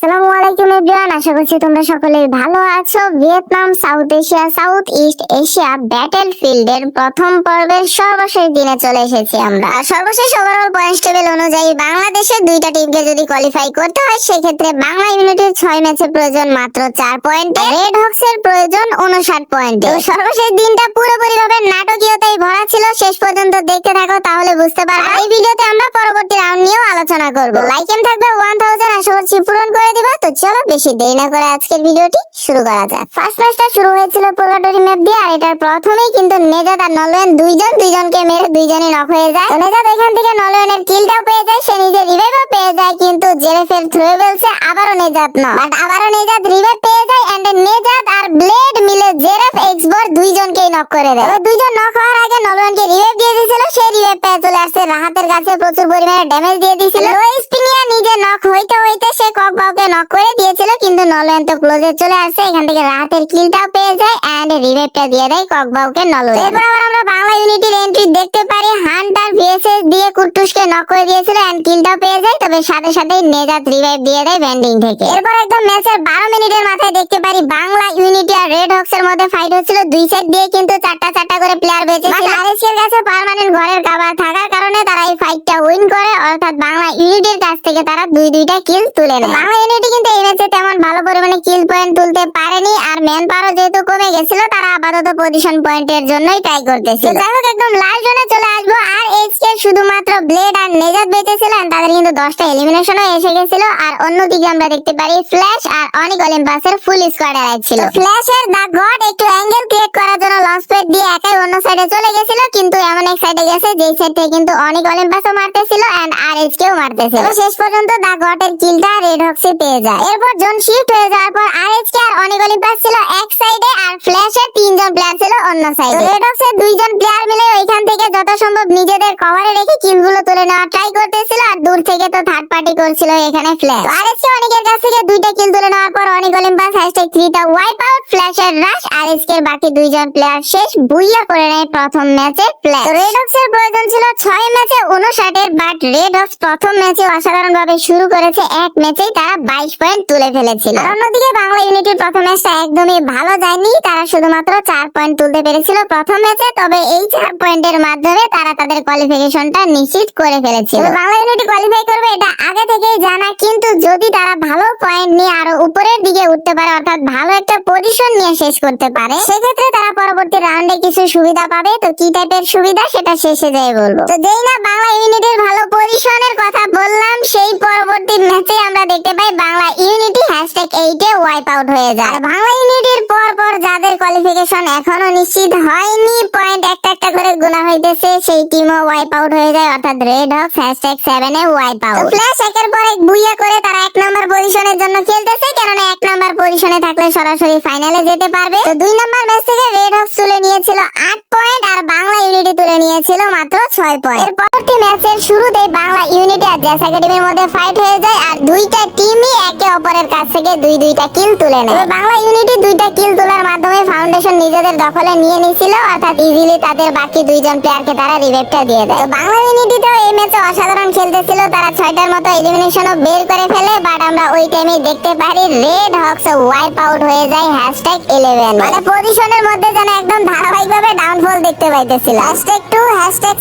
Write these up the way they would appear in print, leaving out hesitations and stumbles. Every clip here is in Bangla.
আসসালামু আলাইকুম এভরিওয়ান, আশা করছি তোমরা সকলেই ভালো আছো। Vietnam, south Asia, south east Asia battle ফিল্ডের প্রথম পর্বের সর্বশেষ দিনে চলে এসেছি আমরা। সর্বশেষ ওভারঅল পয়েন্টস টেবিল অনুযায়ী বাংলাদেশের দুইটা টিমকে যদি কোয়ালিফাই করতে হয়, সেক্ষেত্রে বাংলা ইউনিটের 6 ম্যাচে প্রয়োজন মাত্র 4 পয়েন্ট, রেড হক্সের প্রয়োজন 59 পয়েন্ট। সর্বশেষ দিনটা পুরোপুরিভাবে নাটকীয়তায় ভরা ছিল। শেষ পর্যন্ত দেখতে থাকো, তাহলে বুঝতে পারবে। এই ভিডিওতে আমরা পরবর্তী রাউন্ড নিয়েও আলোচনা করব। লাইক এম থাকবে 1000, আশা করছি পূরণ করে দিবা। তো চলো বেশি দেরি না করে আজকের ভিডিওটি শুরু করা যাক। ফার্স্ট ম্যাচটা শুরু হয়েছিল পুরগাটরি ম্যাপ দিয়ে, আর এটার প্রথমেই কিন্তু নেজাদ আর নলওয়েন দুইজনকে মেরে দুইজনই নক হয়ে যায়। নেজাদ এখান থেকে নলওয়েনের কিলটাও পেয়ে যায়, সে নিজে রিভাইভও পেয়ে যায়, কিন্তু জেরেফের থ্রোয়েবলসে আবারও নেজাদ আবারও নেজাদ রিভাইভ পেয়ে যায়, এন্ড নেজাদ আর ব্লেড মিলে জেরেফ এক্সবর দুইজনকেই নক করে দেয়। দুইজন নক হওয়ার আগে নলওয়েনকে রিভাইভ দিয়ে দিয়েছিল, সেই রিভাইভ পেয়ে চলে আসছে রাহাতের কাছে, প্রচুর পরিমাণে ড্যামেজ দিয়ে দিয়েছিল। স্পিনিয়া নিজে নক হইতে সেই ককবাউকে নক করে দিয়েছিল, কিন্তু নলওয়েন তো ক্লোজে চলে আসছে। এখান থেকে রাহাতের কিলটাও পেয়ে যায় এন্ড রিভাইভটা দিয়ে দেয় ককবাউকে নলওয়েন। এরপর আবার আমরা বাংলা ইউনিটির এন্ট্রি দেখতে পারি। হান্টার ভিএসএস দিয়ে কুট্টুসকে নক করে দিয়েছিল এন্ড কিলটাও পেয়ে যায়, তবে সাথে সাথেই নেজাত রিভাইভ দিয়ে দেয় ভেন্ডিং থেকে। এরপর একদম ম্যাচের 12 মিনিটের মাথায় দেখতে পারি বাংলা ইউনিটি আর রেড হক্স এর মধ্যে ফাইট হচ্ছিল। দুই সাইড দিয়ে কিন্তু চারটা করে প্লেয়ার বেঁচেছিল। আরএসকের কাছে পার্মানেন্ট ঘরের কভার থাকার কারণে তারা এই ফাইটটা উইন করে, অর্থাৎ বাংলা ইউনিটির কাছ থেকে তারা দুইটা কিল তুলে নেয়। বাংলা ইউনিটি কিন্তু এই ম্যাচে তেমন ভালো পরিমাণে কিল পয়েন্ট তুলতে পারেনি, আর ম্যান পাওয়ার যেহেতু কমে গেছিল, তারা আপাতত পজিশন পয়েন্টের জন্যই ট্রাই করতেছিল। যাই হোক, একদম লাস্ট জোনে চলে আসবো। আর এইচকে শুধুমাত্র ব্লেড আর নেজাত বেঁচেছিলেন, তাদের কিন্তু 10টা এলিমিনেশনও এসে গেছিল। আর অন্যদিকে আমরা দেখতে পারি ফ্ল্যাশ আর অনিক অলিম্পাসের ফুল স্কোয়াড ছিল। ফ্ল্যাশের দা গড একটু অ্যাঙ্গেল ক্রিয়েট করার জন্য লঞ্চ প্যাড দিয়ে একাই অন্য সাইডে চলে গেছিল, কিন্তু এমন এক সাইডে গেছে যেই সাইড থেকে কিন্তু অনিক অলিম্পাসও মারতেছিল এন্ড আরএইচকেও মারতেছিল। শেষ পর্যন্ত দা গডের কিলটা রেড হক্সে পেয়ে যায়। এরপর জোন শিফট হয়ে যাওয়ার পর আরএইচকে আর অনিক অলিম্পাস ছিল এক সাইডে, আর ফ্ল্যাশের 3 জন প্লেয়ার ছিল অন্য সাইডে। রেড হক্সের 2 জন প্লেয়ার মিলে ওইখান থেকে যত সম্ভব নিজেদের কভারে রেখে কিলগুলো তুলে নেওয়ার ট্রাই করতেছিল, আর দূর থেকে তো থার্ড পার্টি করছিল এখানে ফ্ল্যাশ। আরএইচকে অনিকের কাছ থেকে 2টা কিল তুলে নেওয়ার পর অনিক অলিম্পাস #3টা ওয়াইপ আউট, ফ্ল্যাশের রাশ, আরএইচকে বাকি 2 জন প্লেয়ার শেষ বুইয়া করে নেয় প্রথম ম্যাচে ফ্ল্যাশ। রেড হক্সের প্রয়োজন ছিল 6 ম্যাচে 59, বাট রেড হক্স প্রথম ম্যাচে অসাধারণভাবে শুরু করেছে। এক ম্যাচেই তারা 22 পয়েন্ট তুলে ফেলেছিল। আর অন্যদিকে বাংলা ইউনিটির প্রথম ম্যাচটা একদমই ভালো যায়নি, তারা শুধুমাত্র 4 পয়েন্ট তুলতে পেরেছিল প্রথম ম্যাচে, তবে এই 4 পয়েন্টের মাধ্যমে তারা তাদের কোয়ালিফিকেশনটা নিশ্চিত করে ফেলেছিল। বাংলা ইউনিটি কোয়ালিফাই করবে এটা আগে থেকেই জানা, কিন্তু যদি তারা ভালো পয়েন্ট নিয়ে আরো উপরের দিকে উঠতে পারে, অর্থাৎ ভালো একটা পজিশন নিয়ে শেষ করতে পারে, সেক্ষেত্রে তারা পরবর্তী রাউন্ডে কিছু সুবিধা পাবে। তো কি টাইপের সুবিধা সেটা শেষে যেয়ে বলবো। তো যেই না বাংলা ইউনিটির ভালো পজিশনের কথা বললাম, সেই পরবর্তী ম্যাচে আমরা দেখতে পাই বাংলা ইউনিটি #8 ওয়াইপ আউট হয়ে যায়। বাংলা ইউনিটির পর যাদের কোয়ালিফিকেশন এখনো নিশ্চিত হয়নি, পয়েন্ট একটা করে গুণা হইতেছে, সেই টিমও ওয়াইপ আউট হয়ে যায়, অর্থাৎ red Hawks #7 wipe out. Flash একের পর এক বুইয়া করে তারা 1 নাম্বার পজিশনের জন্য খেলতেছে, কেননা 1 নাম্বার পজিশনে থাকলে সরাসরি ফাইনালে যেতে পারবে। তো 2 নাম্বার ম্যাচ থেকে রেড হক্স তুলে নিয়েছিল 8 পয়েন্ট, আর বাংলা ইউনিটি তুলে নিয়েছিল মাত্র 6 পয়েন্ট। এর পরবর্তী ম্যাচের শুরুতেই বাংলা ইউনিটি আর জেস একাডেমির মধ্যে ফাইট হয়ে যায়, আর দুইটা টিমই একে অপরের কাছ থেকে দুইটা কিল তুলে নেয়। বাংলা ইউনিটি 2টা কিল তোলার মাধ্যমে ফাউন্ডেশন নিজেদের দখলে নিয়ে নিয়েছিল, অর্থাৎ ইজিলি তাদের বাকি 2 জন প্লেয়ারকে তারা রিভাইভটা দিয়ে দেয়। বাংলা ইউনিটি তো এই ম্যাচে অসাধারণ খেলতেছিল, তারা 6টার মতো এলিমিনেশনও বের করে ফেলে, বাট আমরা ওই টাইমে দেখতে পারি রেড হক্স ওয়াইপ আউট হয়ে যায় #11। মানে পজিশনের মধ্যে যেন একদম ধারাবাহিকভাবে ডাউনফল দেখতে পাইতেছিল। #2,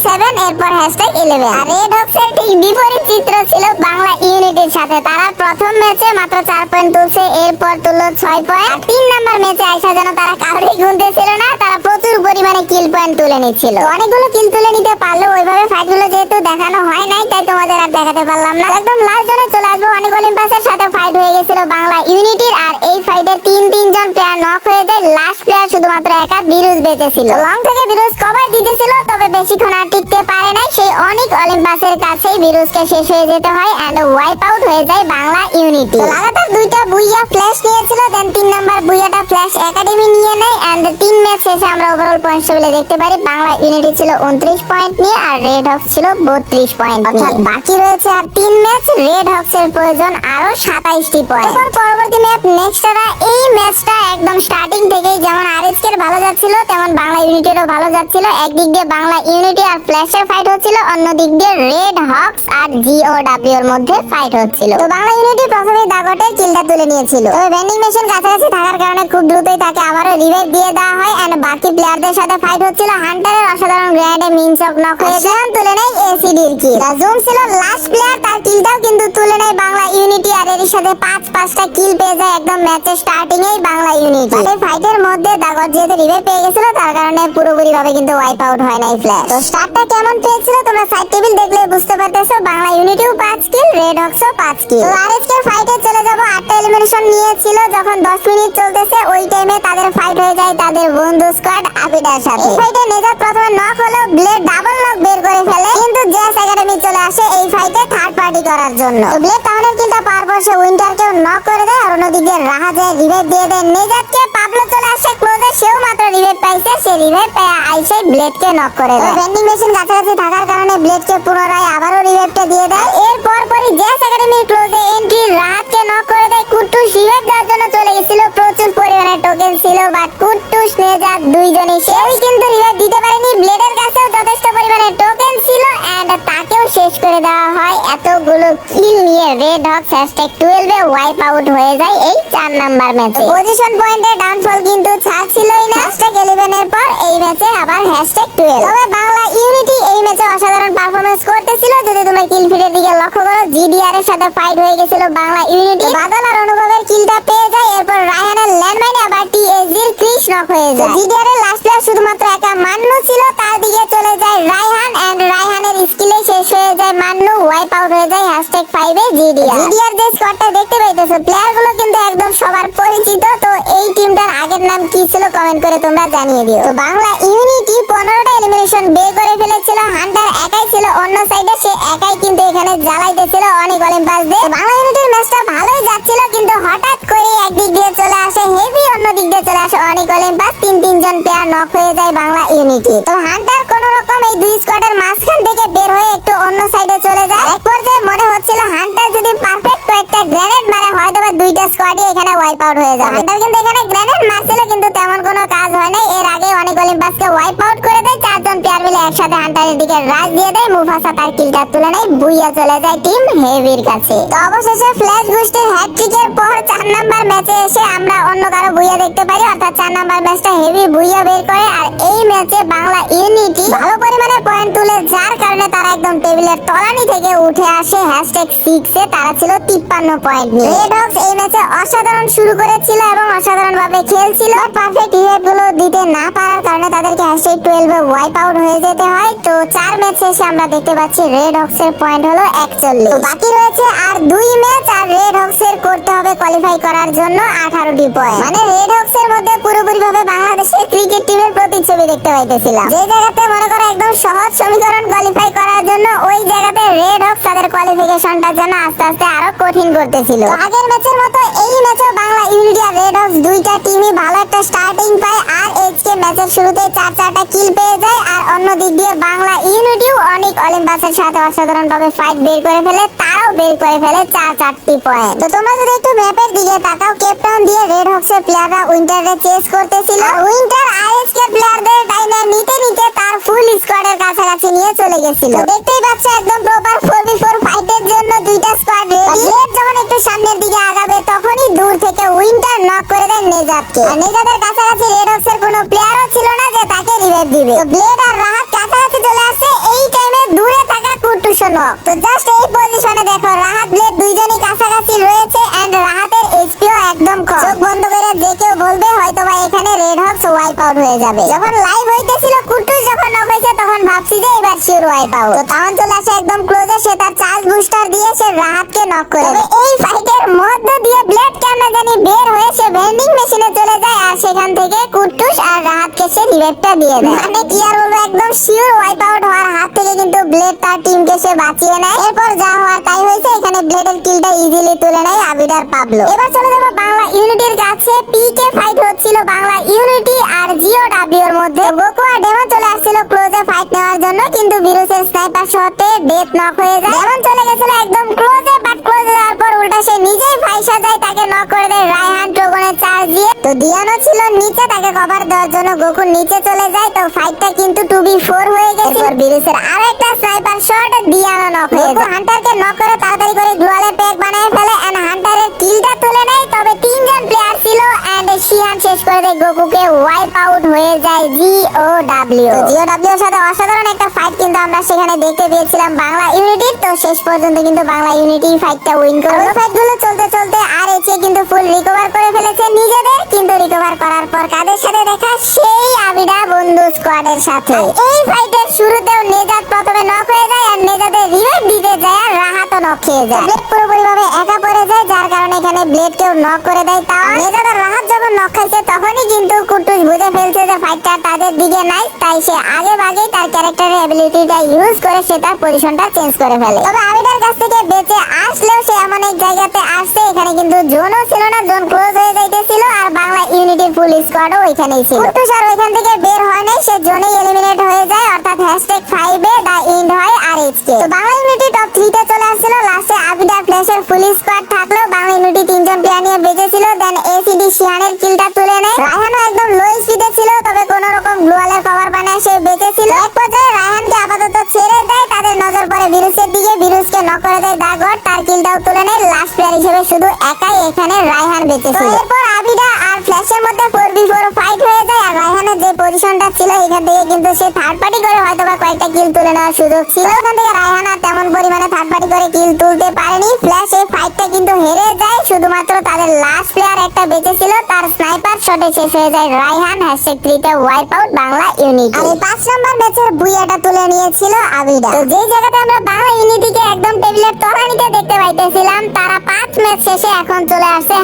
#7, এরপর #11। আর রেড হক্সের ঠিক বিপরীত চিত্র ছিল বাংলা ইউনিটির সাথে। তারা প্রথম ম্যাচে মাত্র 4 পয়েন্ট তুলছে, এরপর তুললো 6 পয়েন্ট। 3 নাম্বার ম্যাচে আইসা যেন তারা কাউরেই গুনতেছিল না, তারা প্রচুর পরিমাণে কিল পয়েন্ট তুলে নিচ্ছিল। অনেকগুলো কিল তুলে নিতে পারলেও ওইভাবে ফাইটগুলো যেহেতু দেখানো হয় নাই, তাই তোমাদের আর দেখাতে পারলাম না। একদম লাস্ট জোনে চলে আসবো। অনেক অলিম্পাসের সাথে ফাইট হয়ে গেছিল বাংলা ইউনিটির, আর এই ফাইটে 3 জন প্লেয়ার নক হয়ে যায়। লাস্ট প্লেয়ার শুধুমাত্র একা বিরুজ বেঁচেছিল। লং থেকে বিরুজ কভার দিতেছিল, তবে বেশিক্ষণ আর টিকতে পারে নাই। সেই অনেক অলিম্পাসের কাছেই বিরুজকে শেষ হয়ে যেতে হয় এন্ড ওয়াইপ আউট হয়ে যায় বাংলা ইউনিটি। লাগাতার 2টা বুইয়া ফ্ল্যাশ নিয়েছিল, দেন 3 নাম্বার বুইয়াটা ফ্ল্যাশ একাডেমি নিয়ে নেয়, এন্ড 3 ম্যাচ শেষে আমরা ওভারঅল পয়েন্টস টেবিলে দেখতে পারি বাংলা ইউনিটি ছিল 29 পয়েন্ট নিয়ে, আর রেড হক্স ছিল 32 পয়েন্ট। অর্থাৎ বাকি রয়েছে আর 3 ম্যাচ। রেড হক্স এর প্রয়োজন আরো 27টি পয়েন্ট। এরপর পরবর্তী ম্যাচ নেক্সটরা। এই ম্যাচটা একদম স্টার্টিং থেকেই যেমন আরএসকে এর ভালো যাচ্ছিল, তেমন বাংলা ইউনিটিরও ভালো যাচ্ছিল। একদিক দিয়ে বাংলা ইউনিটি আর ফ্ল্যাশের ফাইট হচ্ছিল, অন্য দিক দিয়ে রেড হক্স আর জিওডব্লিউ এর মধ্যে ফাইট হচ্ছিল। তো বাংলা ইউনিটি প্রথমে দাগটে কিলটা তুলে নিয়েছিল। তবে ভেন্ডিং মেশিন কাছাকাছি থাকার কারণে খুব দ্রুতই তাকে আবারও রিভাইভ দিয়ে দেওয়া হয় এন্ড বাকি প্লেয়ারদের সাথে ফাইট হচ্ছিল। হান্টারের অসাধারণ গ্রেনেডে মিনস অফ নক হয়ে যায়, তুলে নেয় এসিডির কিল। জুম ছিল লাস্ট প্লেয়ার, তার কিলটাও কিন্তু তুলে নেয় বাংলা ইউনিটি আর এর সাথে 5টা কিল পেয়ে যায় একদম ম্যাচের স্টার্টিং এই বাংলা ইউনিটি। এই ফাইটের মধ্যে দাগর যেহেতু রিভাইভ পেয়ে গেছিল তার কারণে পুরোপুরি ভাবে কিন্তু ওয়াইপ আউট হয় নাই ফ্ল্যাশ। তো স্টার্টটা কেমন পেয়েছিল তোমরা সাইড টেবিল দেখলে বুঝতে পারতেছো। বাংলা ইউনিটিও 5 কিল, রেড হক্সও 5 কিল। তো আরএসকে ফাইটে চলে যাব। 8টা এলিমিনেশন নিয়েছিল, যখন 10 মিনিট চলতেছে ওই টাইমে তাদের ফাইট হয়ে যায় তাদের বন্ধু স্কোয়াড আবিদার সাথে। এই ফাইটে নেজাত প্রথমে নক হলো, ব্লেড ডাবল নক বের করে ফেলে, কিন্তু জেস একাডেমি চলে আসে এই ফাইটে থার্ড পার্টি করার জন্য। তো ব্লেড টাউনের কিলটা পাওয়ার পর সে উইন্টারকেও নক করে দেয় আর অন্যদিকে রাহাজে রিভাইভ দিয়ে দেয় নেজাতকে। পাবলো চলে আসে ক্লোজে, সেও মাত্র রিভাইভ পাইছে, সে রিভাইভ পেয়ে আইসে ব্লেডকে নক করে দেয়। ভেন্ডিং মেশিন কাছাকাছি থাকার কারণে ব্লেডকে পুনরায় আবারও রিভাইভটা দিয়ে দেয়। এরপর পরই জেস একাডেমির ক্লোজে এন্ট্রি, রাহাতকে নক করে দেয়। কুট্টুস রিভাইভ দেওয়ার জন্য চলে গেছিল, প্রচুর পরিমাণে টোকেন ছিল, বাট কুট্টুস নেজাত দুইজনই সেই কিন্তু রিভাইভ দিতে পারেনি। ব্লেডের কাছেও যথেষ্ট পরিমাণে টোকেন ছিল এন্ড তাকেও শেষ করে দেওয়া হয়। এতগুলো কিল নিয়ে রেড হক্স #12 এ ওয়াইপ আউট হয়ে যায় এই 4 নাম্বার ম্যাচে। পজিশন পয়েন্টে ডাউনফল কিন্তু ছাড়ছিলই না। #11 এর পর এই ম্যাচে আবার #12। তবে বাংলা ইউনিটি এই ম্যাচে অসাধারণ পারফরম্যান্স করতেছিল। যদি তোমরা কিল ফিডের দিকে লক্ষ্য করো, জিডিআর এর সাথে ফাইট হয়ে গেছিল বাংলা ইউনিটি। বাদল আর অনুভবের কিলটা পেয়ে যায়, এরপর রায়হানের ল্যান্ডমাইনে আবার টিএসজির ক্রিশ নক হয়ে যায়। জিডিআর এর লাস্ট প্লেয়ার শুধুমাত্র একা মান্নু ছিল, তার দিকে চলে যায় রায়হান এন্ড রায়হানের স্কিলে শেষ হয়ে যায় মান্নু, ওয়াইপ আউট হয়ে যায় #5 এ জিডিআর। জিডিআর যে স্কোয়াডটা দেখতে পাইতেছো, প্লেয়ার গুলো কিন্তু একদম সবার পরিচিত। তো এই টিমটার আগের নাম কি ছিল কমেন্ট করে তোমরা জানিয়ে দিও। তো বাংলা ইউনিটি 15টা এলিমিনেশন বের করে ফেলেছিল, হান্টার একাই ছিল অন্য সাইডে, সে একাই কিন্তু এখানে জ্বালাইতেছিল অনেক অলিম্পাস দিয়ে। বাংলা ইউনিটির ম্যাচটা ভালোই যাচ্ছিল, কিন্তু হঠাৎ করে একদিক দিয়ে চলে আসে হেভি, অন্য দিক দিয়ে চলে আসে অনেক অলিম্পাস, তিনজন প্লেয়ার নক হয়ে যায় বাংলা ইউনিটি। তো হান্টার কোন রকম এই দুই স্কোয়াডের মাঝখান থেকে বের হয়ে একটু অন্য সাইডে চলে যায়। এক পর্যায়ে মনে হচ্ছিল হান্টার যদি পারফেক্ট কয়েকটা গ্রেনেড মারে হয়তো বা দুইটা স্কোয়াডই এখানে ওয়াইপ আউট হয়ে যাবে। হান্টার কিন্তু এখানে গ্রেনেড মারছিল, কিন্তু তেমন কোনো কাজ হয় নাই। এর আগে অনেক অলিম্পাসকে ওয়াইপ আউট করে দেয়। 4 জন প্লেয়ার মিলে একসাথে হান্টারের দিকে রাশ দিয়ে দেয়। মুফাসা তার কিলটা তুলে নেয়, বুইয়া চলে যায় টিম হেভির কাছে। তো অবশেষে ফ্ল্যাশ বুস্টের হ্যাটট্রিকের পর 4 নাম্বার ম্যাচে এসে আমরা অন্য কারো বুইয়া দেখতে পারি, অর্থাৎ 4 নাম্বার ম্যাচটা হেভি বুইয়া বের করে। আর এই ম্যাচে বাংলা ইউনিটি ভালো পরিমাণে পয়েন্ট তুলে, যার কারণে তারা একদম টেবিলের তলানি থেকে উঠে আসে #6 এ। তারা ছিল 53 পয়েন্ট নিয়ে। রেড হক্স এই ম্যাচে অসাধারণ শুরু করেছিল এবং অসাধারণ ভাবে খেলছিল। পারফেক্ট রিভাইভ গুলো দিতে না পারার কারণে তাদেরকে #12 এ ওয়াইপ আউট হয়ে যেতে হয়। তো 4 ম্যাচে এসে আমরা দেখতে পাচ্ছি রেড হক্স এর পয়েন্ট হলো 41। তো বাকি রয়েছে আর 2 ম্যাচ, আর রেড হক্স এর করতে হবে কোয়ালিফাই করার জন্য 18টি পয়েন্ট। মানে রেড হক্স এর মধ্যে পুরোপুরি ভাবে বাংলাদেশের ক্রিকেট টিমের প্রতিচ্ছবি দেখতে পাইতেছিলাম। যে জায়গাতে মনে করো একদম সহজ সমীকরণ কোয়ালিফাই করার জন্য, ওই জায়গাতে রেড হক্স তাদের কোয়ালিফিকেশনটার জন্য আস্তে আস্তে আরো কঠিন করতেছিল। আগের ম্যাচের মতো এই ম্যাচেও বাংলা ইউনিটি আর রেড হক্স দুইটা টিমই ভালো একটা স্টার্টিং পায়। আর এইচকে ম্যাচের শুরুতে 4টা কিল পেয়ে যায়। আর অন্য দিক দিয়ে বাংলা ইউনিটিও অনেক অলিম্পাসের সাথে অসাধারণ ভাবে ফাইট বের করে ফেলে, তারাও বের করে ফেলে 4টি পয়েন্ট। তো তোমরা যদি একটু ম্যাপের দিকে তাকাও, কেপটাউন দিয়ে রেড হক্সের প্লেয়াররা উইন্টারে চেস করতেছিল। উইন্টার আইএসকে প্লেয়ারদের ডাইনে নিতে নিতে তার ফুল স্কোয়াডের কাছাকাছি নিয়ে চলে গেছিল। দেখতেই পাচ্ছ একদম প্রপার 4v4 ফাইটের জন্য দুইটা স্কোয়াড রেডি। যখন একটু সামনের দিকে আগাবে তখনই দূর থেকে উইন্টার নক করে দেয় নেজাতকে। আর নেজাতের কাছাকাছি রেড হক্সের কোনো প্লেয়ারও ছিল না যে তাকে রিভাইভ দিবে। তো ব্লেড আর রাহাত কাছাকাছি চলে আসে, এই টাইমে দূরে থাকা কুট্টুসও নক। তো জাস্ট এই পজিশনে দেখো রাহাত ব্লেড দুইজনই কাছাকাছি রয়েছে এন্ড রাহাতের এইচপিও একদম কম। চোখ বন্ধ করে যে কেউ বলবে হয়তোবা এখানে রেড হক্স ওয়াইপ আউট হয়ে যাবে। যখন লাইভ হইতেছিল কুট্টুস যখন নক হয়েছে তখন ভাবছি যে এবার শিওর ওয়াইপ আউট। তো তখন চলে আসে একদম ক্লোজে, সে তার চার্জ বুস্টার দিয়ে সে রাহাতকে নক করে দেয়। এই ফাইটের মধ্য দিয়ে ব্লেড কেমন জানি বের হয়ে সে ভেন্ডিং মেশিনে চলে যায় আর সেখান থেকে কুট্টুস আর রাহাতকে সে রিভাইভটা দিয়ে দেয়। মানে কি আর বলবো, একদম শিওর ওয়াইপ আউট হওয়ার হাত থেকে কিন্তু ব্লেড তার টিমকে সে বাঁচিয়ে নেয়। এরপর যা হওয়ার তাই হয়েছে, এখানে ব্লেডের কিলটা ইজিলি তুলে নেয় আবিদার পাবলো। এবার চলে যাবো বাংলা ইউনিটির কাছে। পিকে ফাইট হচ্ছিল বাংলা ইউনিটি আর জিও ডাব্লিউ এর মধ্যে। গোকু আর ডেমন চলে আসছিল ক্লোজে ফাইট নেওয়ার জন্য, কিন্তু বিরুসের স্নাইপার শটে ডেথ নক হয়ে যায়। ডেমন চলে গেছিল একদম ক্লোজে, বাট ক্লোজে যাওয়ার পর উল্টা সে নিজেই ফাইসা যায়, তাকে নক করে দেয় রায়হান ড্রাগনের চার্জ দিয়ে। তো দিয়ানো ছিল নিচে, তাকে কভার দেওয়ার জন্য গোকু নিচে চলে যায়। তো ফাইটটা কিন্তু 2v4 হয়ে গেছে। এরপর বিরুসের আরেকটা স্নাইপার শট দিয়ানো নক হয়ে যায়। হান্টারকে নক করে তাড়াতাড়ি করে গ্লোয়ালের প্যাক বানায় ফেলে এন্ড হান্টারের কিলটা তুলে নেয়। গোকুকে ওয়াইপ আউট হয়ে যায় জিওডব্লিউ। জিওডব্লিউ এর সাথে অসাধারণ একটা ফাইট কিন্তু আমরা সেখানে দেখতে পেয়েছিলাম বাংলা ইউনিটির। তো শেষ পর্যন্ত কিন্তু বাংলা ইউনিটি ফাইটটা উইন করলো। ফাইট গুলো চলতে চলতে আর এসে কিন্তু ফুল রিকভার করে ফেলেছে নিজেদের, কিন্তু রিকভার করার পর কাদের সাথে দেখা, সেই আবিদা বন্ধু স্কোয়াডের সাথে। এই ফাইটের শুরুতেও নেজাত প্রথমে নক হয়ে যায় আর নেজাদের রিভাইভ দিতে যায় আর রাহাতও নক খেয়ে যায়। ব্লেড পুরোপুরি ভাবে একা পড়ে যায়, যার কারণে এখানে ব্লেড কেও নক করে দেয়। তাও নেজাত আর রাহাত যখন নক খাইছে তখনই কিন্তু কুট্টুস বুঝে ফেলছে যে ফাইটটা তাদের দিকে নাই, তাই সে আগে ভাগেই তার ক্যারেক্টারের এবিলিটিটা ইউজ করে সে তার পজিশনটা চেঞ্জ করে ফেলে। তবে আবিদার কাছ থেকে বেঁচে আসলেও সে এমন এক জায়গাতে আসছে, এখানে কিন্তু জোনও ছিল না, জোন ক্লোজ হয়ে যাইতেছিল আর বাংলা ইউনিটির ফুল স্কোয়াডও ওইখানেই ছিল। কুট্টুস আর ওইখান থেকে বের হয় নাই, সে জোনেই এলিমিনেট হয়ে যায়, অর্থাৎ #5 এ দা এন্ড হয় আরএইচকে। তো বাংলা ইউনিটি টপ 3 তে চলে আসছিল। লাস্টে আবিদা ফ্ল্যাশের ফুল স্কোয়াড থাকলেও বাংলা ইউনিটি 3 জন প্লেয়ার নিয়ে বেঁচেছিল। দেন এসিডি শিয়ানের কিলটা তুলে নেয়। রায়হানও একদম লো স্পিডে ছিল, তবে কোন রকম গ্লুয়ালের কভার বানায় সে বেঁচেছিল। এক পর্যায়ে রায়হানকে আপাতত ছেড়ে দেয়, তাদের নজর পড়ে ভিরুসের দিকে, ভিরুসকে নক করে দেয় দা গড, তার কিলটাও তুলে নেয়। লাস্ট প্লেয়ার হিসেবে শুধু একাই এখানে রায়হান বেঁচেছিল। এরপর আবিদা আর ফ্ল্যাশের মধ্যে 4v4 ফাইট হয়ে যায় আর রায়হানের যে পজিশনটা ছিল এখান থেকে কিন্তু সে থার্ড পার্টি করে হয়তোবা কয়েকটা কিল তুলে নেওয়ার সুযোগ ছিল। ওখান থেকে রায়হান আর তেমন পরিমাণে থার্ড পার্টি করে কিল তুলতে পারেনি। ফ্ল্যাশ এই ফাইটটা কিন্তু হেরে যায়, শুধুমাত্র তাদের লাস্ট প্লেয়ার একটা বেঁচে ছিল, তার স্নাইপার শটে শেষ হয়ে যায় রায়হান। #3 তে ওয়াইপ আউট বাংলা ইউনিটি। আর এই 5 নম্বর ম্যাচের বুইয়াটা তুলে নিয়েছিল আবিদা। তো যেই জায়গাতে আমরা বাংলা ইউনিটিকে একদম টেবিলের তলানিতে দেখতে পাইতেছিলাম, তারা 5 ম্যাচ শেষে এখন চলে আসছে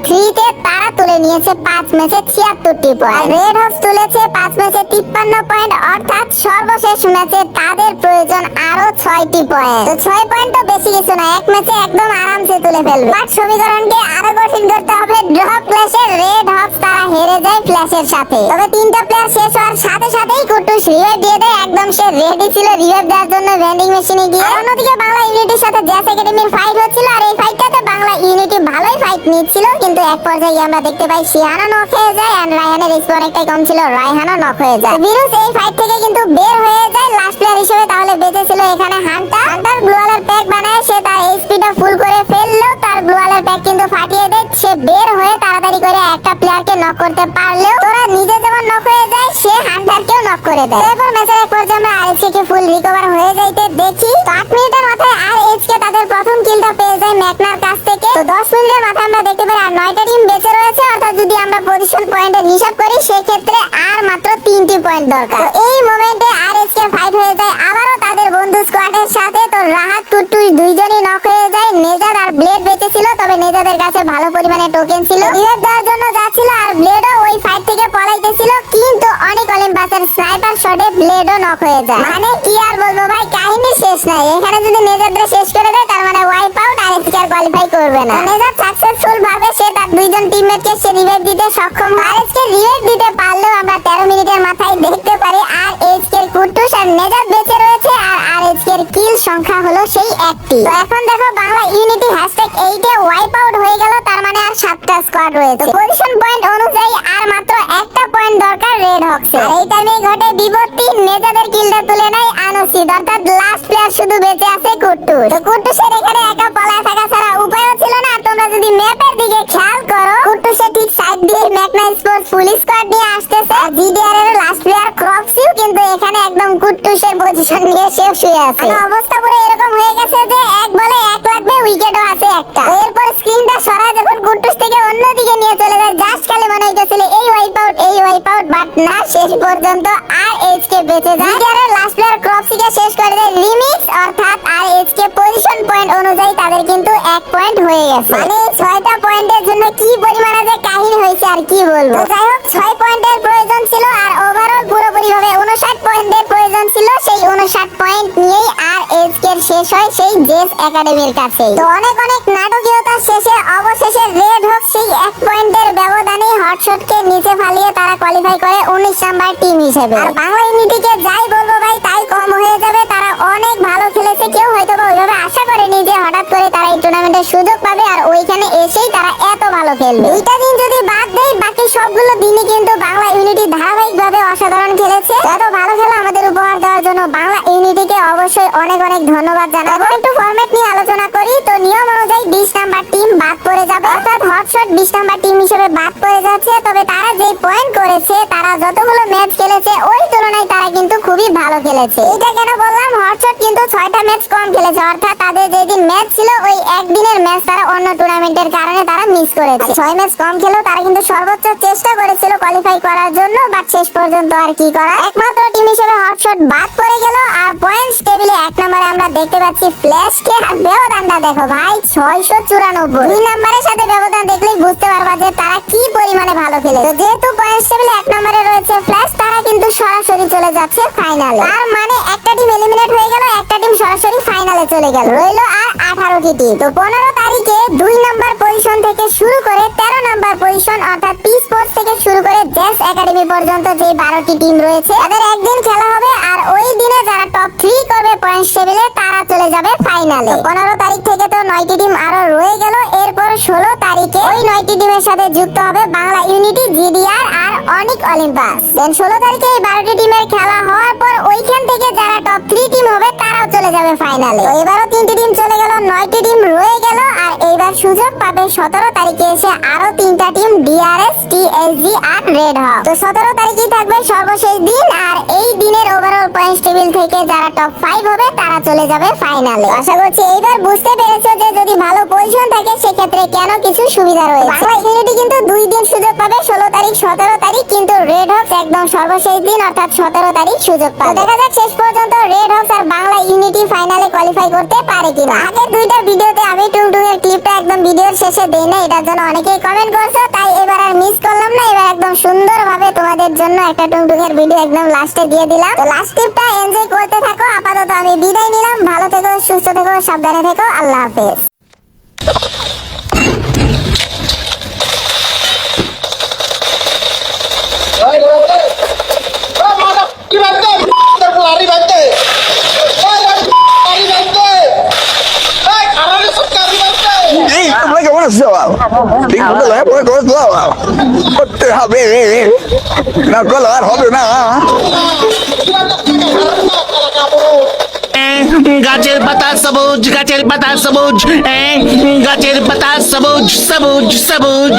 #3 তে। তারা তুলে নিয়েছে 5 ম্যাচে 76টি পয়েন্ট। রেড হক্স তুলেছে 5 ম্যাচে 53 পয়েন্ট, অর্থাৎ সর্বশেষ ম্যাচে তাদের প্রয়োজন আরো 6টি পয়েন্ট। তো 6 পয়েন্ট তো বেশি কিছু না, এক ম্যাচে একদম আরামসে তুলে ফেলবে। বাট সমীকরণকে আরো কঠিন করতে হবে। ড্রপ ক্লাসে রেড হক্স তারা হেরে যায় ফ্ল্যাশের সাথে। তবে 3টা প্লেয়ার শেষ হওয়ার সাথে সাথেই কুট্টুস রিভাইভ দিয়ে দেয়, একদম সে রেডি ছিল রিভাইভ দেওয়ার জন্য ভেন্ডিং মেশিনে গিয়ে। অন্যদিকে বাংলা ইউনিটির সাথে জ্যাস একাডেমির ফাইট হচ্ছিল, আর এই ফাইটটাতে বাংলা ইউনিটি ভালোই ফাইট নিচ্ছিল, কিন্তু এক পর্যায়ে আমরা দেখতে পাই শিয়ানা নক হয়ে যায় আর রায়হানের স্কোর অনেকটাই কম ছিল, রায়হানও নক হয়ে যায়। ভিরুস এই ফাইট থেকে কিন্তু বের হয়ে যায় লাস্ট প্লেয়ার হিসেবে। তাহলে বেঁচে ছিল এখানে হান্টার। হান্টার গ্লুয়ালের প্যাক বানায়, সে তার এইচপিটা ফুল করে ফেললেও তার গ্লুয়ালের প্যাক কিন্তু ফাটিয়ে দেয়। সে বের হয়ে তাড়াতাড়ি করে একটা প্লেয়ারকে নক করতে পারলেও তোরা নিজে যেমন নক হয়ে যায়, সে হান্টারকেও নক করে দেয়। এরপর ম্যাচের এক পর্যায়ে আমরা আরএইচকে ফুল রিকভার হয়ে যাইতে দেখি। 8 মিনিটের মাথায় আরএইচকে তাদের প্রথম কিলটা পেয়ে যায় ম্যাকনার কাছ থেকে। তো 10 মিনিটের মাথায় আমরা দেখতে পাই আর 9টা টিম বেঁচে রয়েছে, অর্থাৎ যদি আমরা পজিশন পয়েন্টের হিসাব করি সেই ক্ষেত্রে আর মাত্র 3টি পয়েন্ট দরকার। তো এই মোমেন্টে আরএইচকে ফাইট হয়ে যায় আবারও তাদের বন্ধু স্কোয়াডের সাথে। তো রাহাত কুট্টুস দুইজনই নক হয়ে যায়। নেজাদ আর ব্লেড বেঁচে ছিল, তবে নেজাদের কাছে ভালো পরিমাণে টোকেন ছিল, রিভাইভ দেওয়ার জন্য যাচ্ছিল আর ব্লেডও ওই ফাইট থেকে পলাইতেছিল, কিন্তু অনেক অলিম্পাসের স্নাইপার শটে ব্লেডও নক হয়ে যায়। মানে কি আর বলবো ভাই, কাহিনী শেষ নাই। এখানে যদি নেজাদরা শেষ করে দেয় তার মানে ওয়াইপ আউট, আরএইচকে আর কোয়ালিফাই করবে না। নেজাদ সাকসেসফুল ভাবে সে তার 2 জন টিমমেটকে সে রিভাইভ দিতে সক্ষম হয়। আরএইচকে রিভাইভ দিতে পারলেও আমরা 13 মিনিটের মাথায় দেখতে পারি আরএইচকে কুট্টুস আর নেজাদ বেঁচে রয়েছে, আর আরএইচকে এর কিল সংখ্যা হলো সেই একটি। তো এখন দেখো বাংলা ইউনিটি #8 এ ওয়াইপ আউট হয়ে গেল, তার মানে আর 7টা স্কোয়াড রয়েছে। পজিশন পয়েন্ট অনুযায়ী আর মাত্র একটা পয়েন্ট দরকার রেড হক্সে। আর এই টাইমে ঘটে বিপত্তি, নেজাদের কিলটা তুলে নেয় আনসিদ, অর্থাৎ লাস্ট প্লেয়ার শুধু বেঁচে আছে কুট্টুস। তো কুট্টুসের এখানে একা পলায় থাকা ছাড়া উপায়ও ছিল না। তোমরা যদি ম্যাপের দিকে খেয়াল করো, কুট্টুসের ঠিক সাইড দিয়ে ম্যাকনা স্পোর্টস ফুল স্কোয়াড নিয়ে আসতেছে, আর জিডিআর এর লাস্ট প্লেয়ার ক্রক্সিও কিন্তু এখানে একদম কুট্টুসের পজিশন নিয়ে সে শুয়ে আছে। অবস্থা পুরো এরকম হয়ে গেছে যে এক বলে 1 লাগবে, উইকেটও আছে একটা। এরপর স্ক্রিনটা সরায় যখন কুট্টুস থেকে অন্যদিকে নিয়ে চলে যায়, জাস্ট খালি মনে হইতেছিল এই ওয়াইপ আউট, এই ওয়াইপ আউট, বাট না, শেষ পর্যন্ত আরএইচকে বেঁচে যায়। জিডিআর এর লাস্ট প্লেয়ার ক্রক্সিকে শেষ করে দেয় রিমিক্স, অর্থাৎ আরএইচকে পজিশন পয়েন্ট অনুযায়ী তাদের কিন্তু 1 পয়েন্ট হয়ে গেছে। মানে 6টা পয়েন্টের জন্য কি পরিমাণে যে কাহিনী হয়েছে আর কি বলবো। তো যাই হোক, 6 পয়েন্টের প্রয়োজন ছিল আর ওভারঅল পুরোপুরি ভাবে 59 পয়েন্টের প্রয়োজন ছিল। সেই 59 পয়েন্ট নিয়েই আরএইচকে শেষ হয় সেই জেস একাডেমির কাছে। তো অনেক নাটকীয়তার শেষে অবশেষে রেড হক সেই 1 পয়েন্টের ব্যবধানে হটশটকে নিচে ফালিয়ে তারা কোয়ালিফাই করে 19 নাম্বার টিম হিসেবে। আর বাংলা ইউনিটিকে যাই বলবো ভাই তাই কম হয়ে যাবে, তারা অনেক ভালো খেলেছে। কেউ হয়তো ওইভাবে আশা করেনি যে হঠাৎ করে তারা এই টুর্নামেন্টের সুযোগ পাবে আর ওইখানে এসেই তারা এত ভালো খেলবে। 2টা দিন যদি বাদ দেই, বাকি সবগুলো দিনই কিন্তু বাংলা ইউনিটি ধারাবাহিকভাবে অসাধারণ খেলেছে। এত ভালো খেলা আমাদের উপহার দেওয়ার জন্য বাংলা ইউনিটিকে অবশ্যই অনেক ধন্যবাদ জানাবো। একটু ফরম্যাট নিয়ে আলোচনা করি। তো নিয়ম অনুযায়ী 20 নাম্বার টিম বাদ পড়ে যাবে। হবে, অর্থাৎ হটশট 20 নম্বর টিম হিসেবে বাদ পড়ে যাচ্ছে। তবে তারা যে পয়েন্ট করেছে, তারা যতগুলো ম্যাচ খেলেছে ওই তুলনায় তারা কিন্তু খুবই ভালো খেলেছে। এটা কেন বললাম, হটশট কিন্তু 6টা ম্যাচ কম খেলেছে, অর্থাৎ তাদের যেদিন ম্যাচ ছিল ওই একদিনের ম্যাচ তারা অন্য টুর্নামেন্টের কারণে তারা মিস করেছে। 6 ম্যাচ কম খেলেও তারা কিন্তু সর্বোচ্চ চেষ্টা করেছিল কোয়ালিফাই করার জন্য, বাট শেষ পর্যন্ত আর কি করা, একমাত্র টিম হিসেবে হটশট বাদ পড়ে গেল। আর পয়েন্টস টেবিলে 1 নম্বরে আমরা দেখতে পাচ্ছি ফ্ল্যাশকে। আর ব্যবধানটা দেখো ভাই, 694। 2 নম্বরের সাথে ব্যবধান দেখলেই বুঝতে পারবা যে তারা কি পরিমাণে ভালো খেলে। তো যেহেতু পয়েন্টস টেবিলে 1 নম্বরে রয়েছে ফ্ল্যাশ, তারা কিন্তু সরাসরি চলে যাচ্ছে ফাইনালে। তার মানে একটা টিম এলিমিনেট হয়ে গেল, একটা টিম সরাসরি ফাইনালে চলে গেল। রইলো আর 18টি টিম। তো 15 তারিখে 2 নম্বর পজিশন থেকে শুরু করে 13 নম্বর পজিশন অর্থাৎ পি স্পোর্টস থেকে শুরু করে জেস একাডেমি পর্যন্ত যে 12টি টিম রয়েছে, তাদের একদিন খেলা হবে। আর ওই দিনে যারা টপ 3 করবে পয়েন্টস টেবিলে, তারা চলে যাবে ফাইনালে। 15 তারিখ থেকে তো 9টি টিম আরো রয়ে গেল। এরপর 16 তারিখে ওই 9টি টিমের সাথে যুক্ত হবে বাংলা ইউনিটি, জিডিআর আর অনিক অলিম্পাস। দেন 16 তারিখে এই 12টি টিমের খেলা হওয়ার পর ওইখান থেকে যারা টপ 3 টিম হবে তারাও চলে যাবে ফাইনালে। তো এবারও 3টি টিম চলে গেল, 9টি টিম রয়ে গেল। আর এইবার সুযোগ পাবে 17 তারিখে এসে আরো 3টা টিম, ডিআরএস, টিএসজি আর রেড হক। তো 17 তারিখই থাকবে সর্বশেষ দিন। আর এই দিনের ওভারঅল পয়েন্টস টেবিল থেকে যারা টপ 5 হবে তারা চলে যাবে ফাইনালে। আশা করছি এইবার বুঝতে পেরেছো যে যদি ভালো পজিশন থাকে সেক্ষেত্রে কেন কিছু সুবিধা রয়েছে। বাংলা ইউনিটি কিন্তু 2 দিন সুযোগ পাবে, 16 তারিখ 17 তারিখ, কিন্তু রেড হকস একদম সর্বশেষ দিন অর্থাৎ 17 তারিখ সুযোগ পাবে। দেখা যাক শেষ পর্যন্ত রেড হকস আর বাংলা ইউনিটি ফাইনালে কোয়ালিফাই করতে পারে কিনা। আগের 2টা ভিডিওতে আমি টুংটুংয়ের ক্লিপটা একদম ভিডিওর শেষে দেই না, এটার জন্য অনেকেই কমেন্ট করছো, তাই এবার আর মিস করলাম না। এবার একদম সুন্দরভাবে তোমাদের জন্য একটা টুংটুংয়ের ভিডিও একদম লাস্টে দিয়ে দিলাম। তো লাস্ট ক্লিপটা এনজয় করতে থাকো। আপাতত আমি বিদায় নিলাম। ভালো থেকো, সুস্থ থেকো, সাবধানে থেকো। আল্লাহ হাফেজ। করতে হবে না, করলে আর হবে না। গাছের পাতা সবুজ, গাছের পাতা সবুজ, গাছের পাতা সবুজ সবুজ সবুজ।